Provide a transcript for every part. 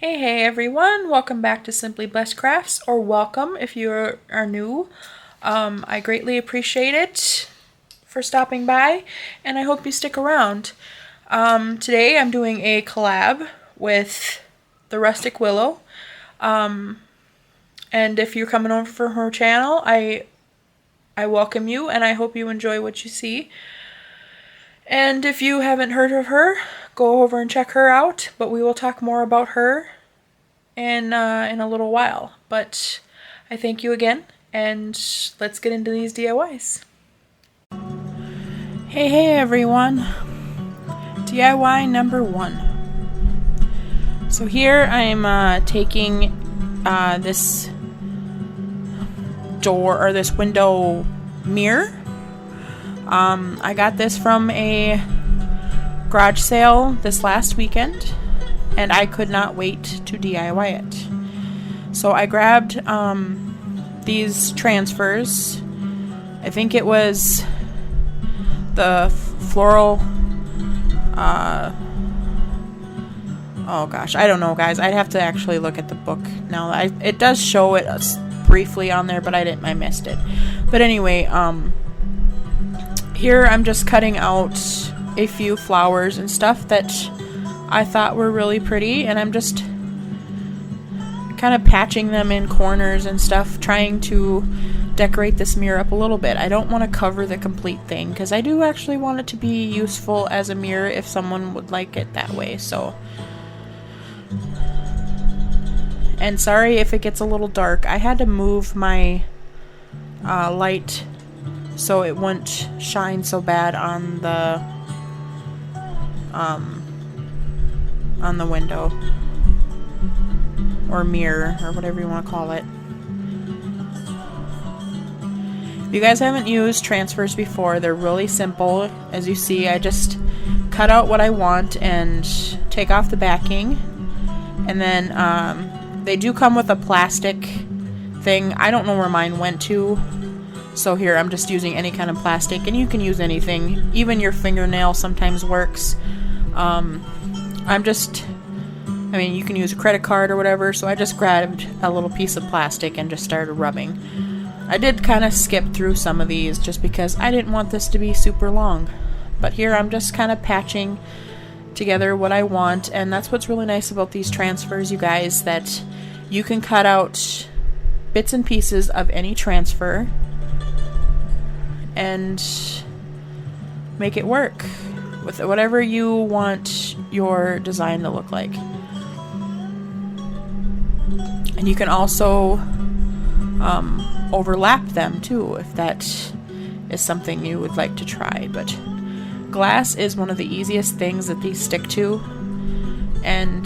Hey everyone, welcome back to Simply Blessed Crafts, or welcome if you are new. I greatly appreciate it for stopping by, and I hope you stick around. Today I'm doing a collab with the Rusted Willow, and if you're coming over for her channel, I welcome you, and I hope you enjoy what you see. And if you haven't heard of her, go over and check her out, but we will talk more about her in a little while. But I thank you again, and let's get into these DIYs. Hey everyone, DIY number 1. So here I'm taking this door, or this window mirror. I got this from a garage sale this last weekend, and I could not wait to DIY it. So I grabbed these transfers. I think it was the floral, oh gosh, I don't know guys, I'd have to actually look at the book now. It does show it briefly on there, but I missed it. But anyway, here I'm just cutting out a few flowers and stuff that I thought were really pretty, and I'm just kind of patching them in corners and stuff, trying to decorate this mirror up a little bit. I don't want to cover the complete thing because I do actually want it to be useful as a mirror if someone would like it that way. So, and sorry if it gets a little dark. I had to move my light so it wouldn't shine so bad on the window or mirror or whatever you want to call it. If you guys haven't used transfers before, they're really simple. As you see, I just cut out what I want and take off the backing, and then they do come with a plastic thing. I don't know where mine went to, so here I'm just using any kind of plastic, and you can use anything. Even your fingernail sometimes works. I mean, you can use a credit card or whatever, so I just grabbed a little piece of plastic and just started rubbing. I did kind of skip through some of these just because I didn't want this to be super long. But here I'm just kind of patching together what I want, and that's what's really nice about these transfers, you guys, that you can cut out bits and pieces of any transfer and make it work with whatever you want your design to look like. And you can also overlap them too if that is something you would like to try. But glass is one of the easiest things that these stick to, and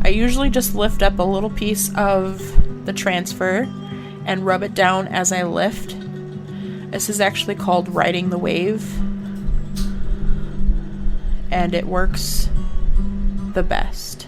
I usually just lift up a little piece of the transfer and rub it down as I lift. This is actually called riding the wave, and it works the best.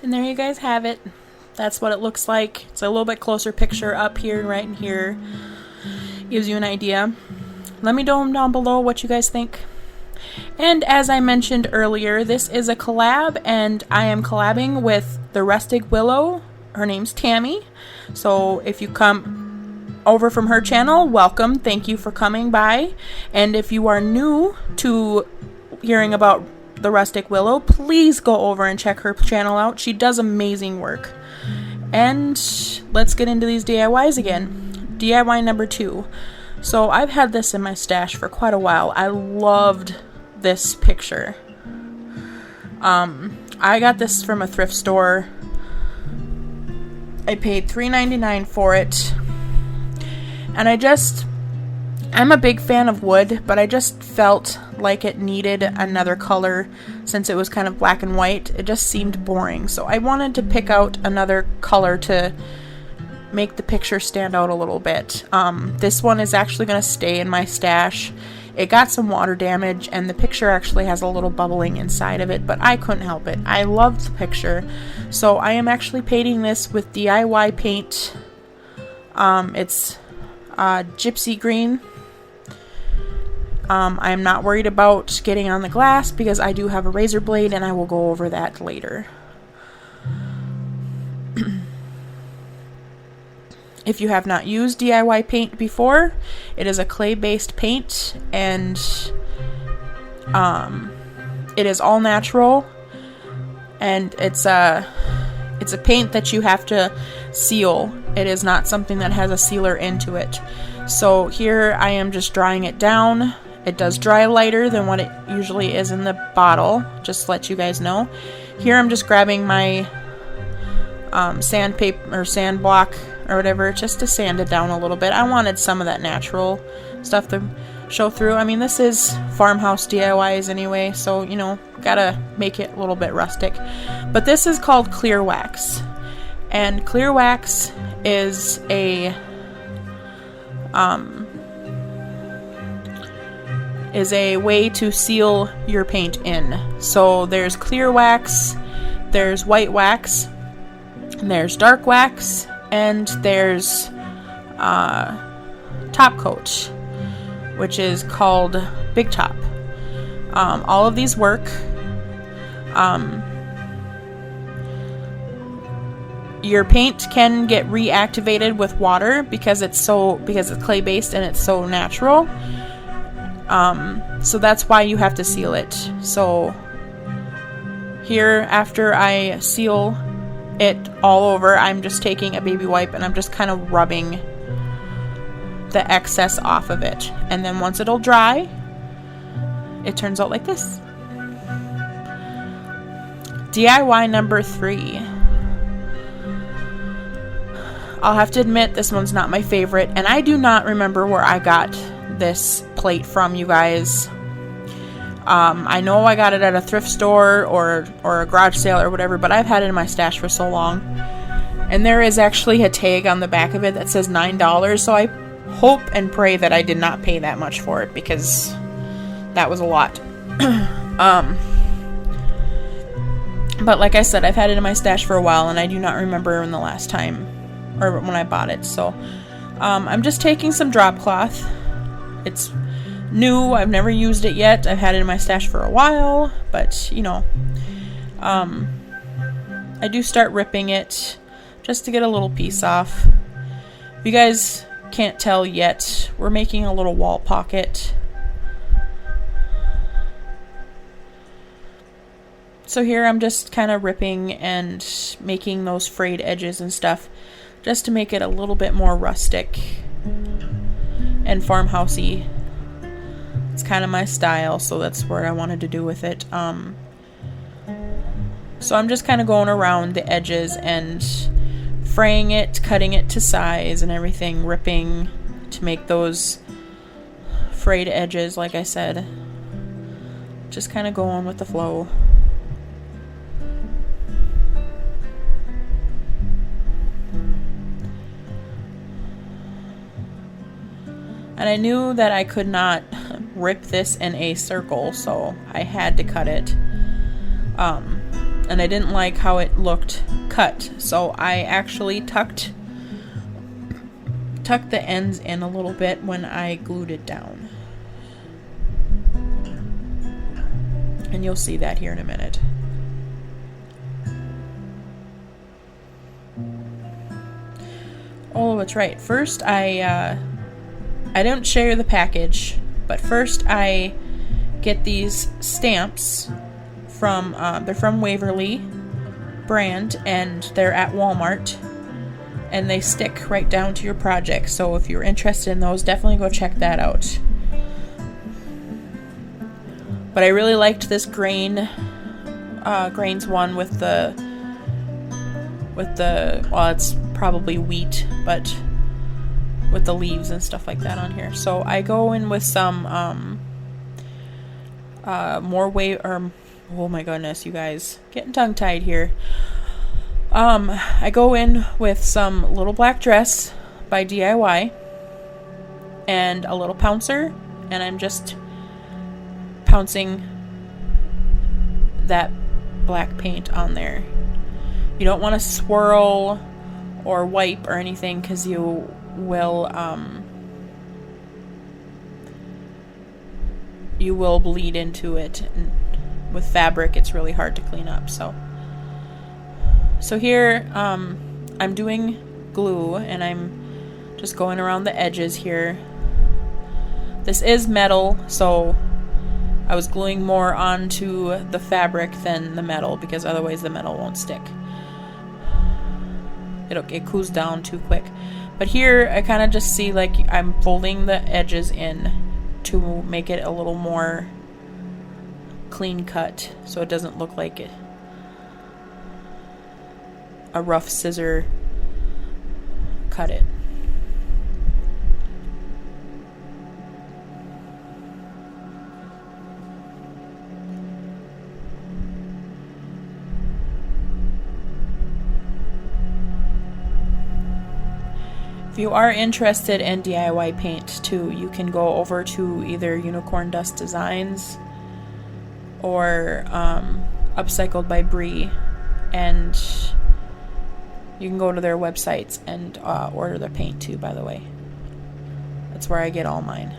And there you guys have it. That's what it looks like. It's a little bit closer picture up here and right in here. Gives you an idea. Let me know down below what you guys think. And as I mentioned earlier, this is a collab, and I am collabing with the Rusted Willow. Her name's Tammy. So if you come over from her channel, welcome. Thank you for coming by. And if you are new to hearing about the Rusted Willow, please go over and check her channel out. She does amazing work. And let's get into these DIYs again. DIY number 2. So I've had this in my stash for quite a while. I loved this picture. I got this from a thrift store. I paid $3.99 for it. And I'm a big fan of wood, but I just felt like it needed another color since it was kind of black and white. It just seemed boring. So I wanted to pick out another color to make the picture stand out a little bit. This one is actually going to stay in my stash. It got some water damage, and the picture actually has a little bubbling inside of it, but I couldn't help it. I loved the picture. So I am actually painting this with DIY paint. It's gypsy green. I'm not worried about getting on the glass because I do have a razor blade, and I will go over that later. If you have not used DIY paint before, it is a clay-based paint, and it is all natural, and it's a paint that you have to seal. It is not something that has a sealer into it. So here I am just drying it down. It does dry lighter than what it usually is in the bottle, just to let you guys know. Here I'm just grabbing my sandpaper or sand block or whatever, just to sand it down a little bit. I wanted some of that natural stuff to show through. I mean, this is farmhouse DIYs anyway, so, you know, gotta make it a little bit rustic. But this is called clear wax. And clear wax is a way to seal your paint in. So there's clear wax, there's white wax, and there's dark wax, and there's top coat, which is called Big Top. All of these work. Your paint can get reactivated with water because it's clay based and it's so natural. So that's why you have to seal it. So here, after I seal it all over, I'm just taking a baby wipe and I'm just kind of rubbing the excess off of it. And then once it'll dry, it turns out like this. DIY number 3. I'll have to admit, this one's not my favorite, and I do not remember where I got this plate from, you guys. I know I got it at a thrift store or a garage sale or whatever, but I've had it in my stash for so long. And there is actually a tag on the back of it that says $9, so I hope and pray that I did not pay that much for it, because that was a lot. But like I said, I've had it in my stash for a while, and I do not remember when the last time, or when I bought it. So I'm just taking some drop cloth. It's new. I've never used it yet. I've had it in my stash for a while, but you know, I do start ripping it just to get a little piece off. If you guys can't tell yet, we're making a little wall pocket. So here I'm just kind of ripping and making those frayed edges and stuff just to make it a little bit more rustic and farmhousey. It's kind of my style, so that's what I wanted to do with it. So I'm just kind of going around the edges and fraying it, cutting it to size and everything, ripping to make those frayed edges, like I said. Just kind of going with the flow. And I knew that I could not rip this in a circle, so I had to cut it. and I didn't like how it looked cut, so I actually tucked the ends in a little bit when I glued it down. And you'll see that here in a minute. Oh, that's right. First, I didn't share the package, but first I get these stamps from, they're from Waverly brand, and they're at Walmart, and they stick right down to your project. So if you're interested in those, definitely go check that out. But I really liked this grains one with the, well, it's probably wheat, but with the leaves and stuff like that on here. So I go in with some oh my goodness, you guys, getting tongue-tied here. I go in with some Little Black Dress by DIY and a little pouncer, and I'm just pouncing that black paint on there. You don't want to swirl or wipe or anything, because you will bleed into it, and with fabric it's really hard to clean up. So here I'm doing glue, and I'm just going around the edges here. This is metal, so I was gluing more onto the fabric than the metal, because otherwise the metal won't stick. It cools down too quick. But here I kind of just see like I'm folding the edges in to make it a little more clean cut, so it doesn't look like a rough scissor cut it. If you are interested in DIY paint too, you can go over to either Unicorn Dust Designs or Upcycled by Bree, and you can go to their websites and order their paint too, by the way. That's where I get all mine.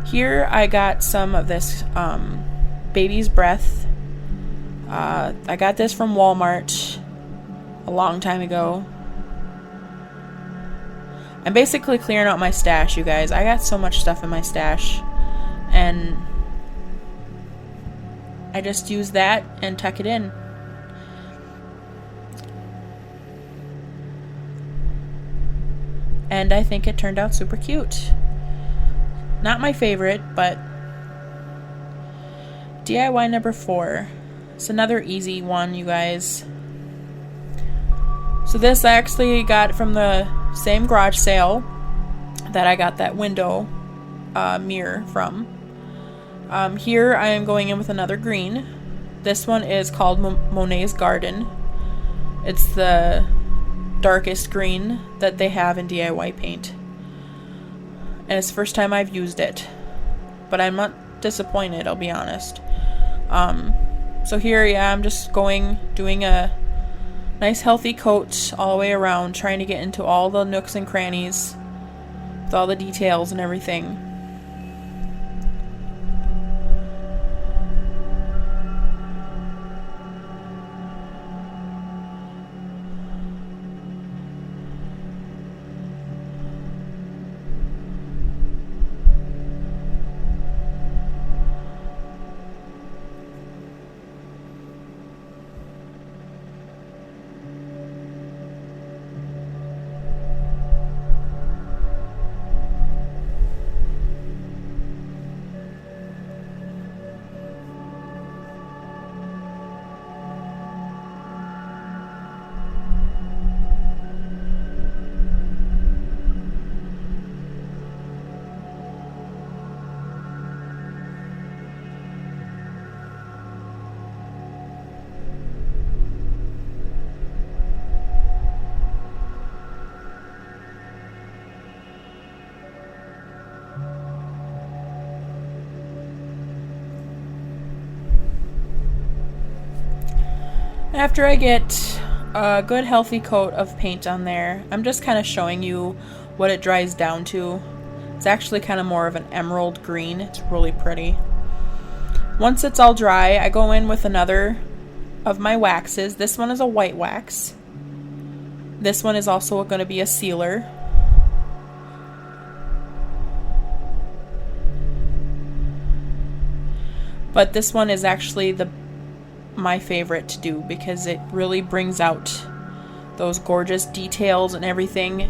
Here I got some of this Baby's Breath. I got this from Walmart a long time ago. I'm basically clearing out my stash, you guys. I got so much stuff in my stash, and I just use that and tuck it in. And I think it turned out super cute. Not my favorite, but DIY number 4. It's another easy one, you guys. So this I actually got from the same garage sale that I got that window mirror from. Here I am going in with another green. This one is called Monet's Garden. It's the darkest green that they have in DIY paint. And it's the first time I've used it. But I'm not disappointed, I'll be honest. So here, yeah, I'm just doing a nice healthy coat all the way around, trying to get into all the nooks and crannies with all the details and everything. After I get a good healthy coat of paint on there, I'm just kind of showing you what it dries down to. It's actually kind of more of an emerald green. It's really pretty. Once it's all dry, I go in with another of my waxes. This one is a white wax. This one is also going to be a sealer. But this one is actually my favorite to do because it really brings out those gorgeous details and everything.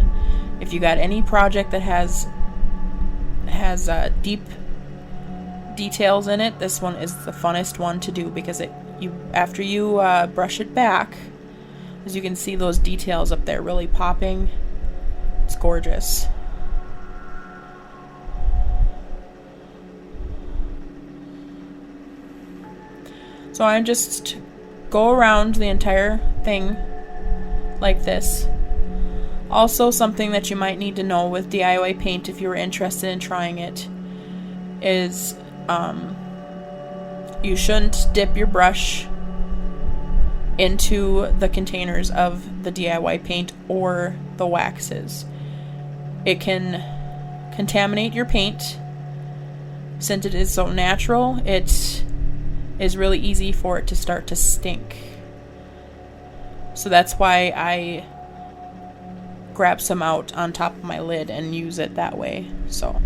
If you got any project that has deep details in it, this one is the funnest one to do because after you brush it back, as you can see those details up there really popping. It's gorgeous. So I just go around the entire thing like this. Also, something that you might need to know with DIY paint if you're interested in trying it is you shouldn't dip your brush into the containers of the DIY paint or the waxes. It can contaminate your paint. Since it is so natural, it is really easy for it to start to stink. So that's why I grab some out on top of my lid and use it that way. So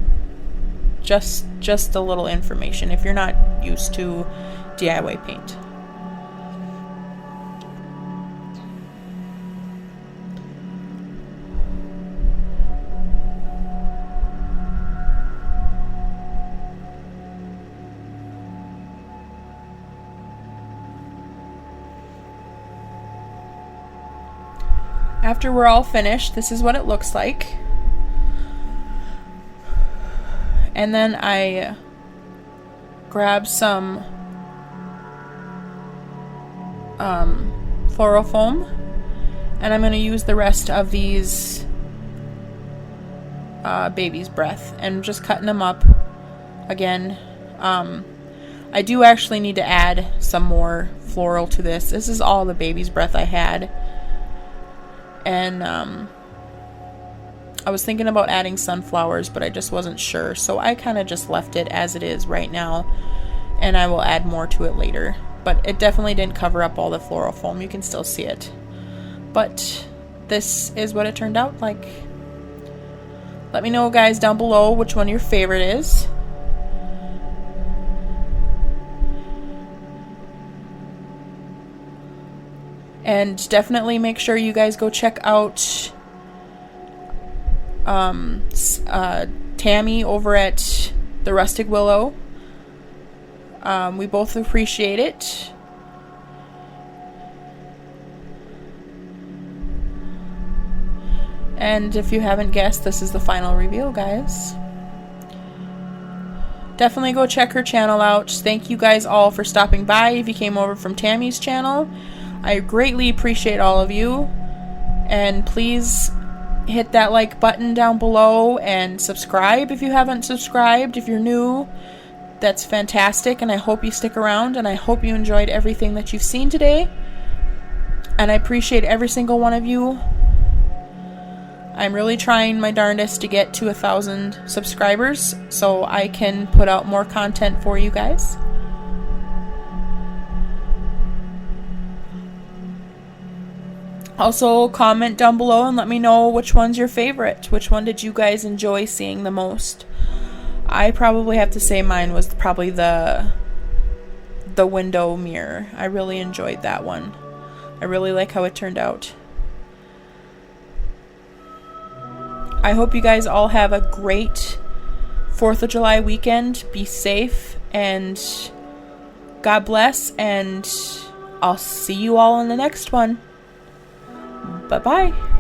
just a little information if you're not used to DIY paint. After we're all finished, this is what it looks like. And then I grab some floral foam, and I'm going to use the rest of these baby's breath and just cutting them up again. I do actually need to add some more floral to this. This is all the baby's breath I had. And I was thinking about adding sunflowers, but I just wasn't sure. So I kind of just left it as it is right now. And I will add more to it later. But it definitely didn't cover up all the floral foam. You can still see it. But this is what it turned out like. Let me know, guys, down below which one your favorite is. And definitely make sure you guys go check out Tammy over at the Rusted Willow. We both appreciate it. And if you haven't guessed, this is the final reveal, guys. Definitely go check her channel out. Thank you guys all for stopping by if you came over from Tammy's channel. I greatly appreciate all of you, and please hit that like button down below and subscribe if you haven't subscribed. If you're new, that's fantastic, and I hope you stick around, and I hope you enjoyed everything that you've seen today, and I appreciate every single one of you. I'm really trying my darndest to get to 1,000 subscribers so I can put out more content for you guys. Also, comment down below and let me know which one's your favorite. Which one did you guys enjoy seeing the most? I probably have to say mine was probably the window mirror. I really enjoyed that one. I really like how it turned out. I hope you guys all have a great 4th of July weekend. Be safe and God bless, and I'll see you all in the next one. Bye-bye.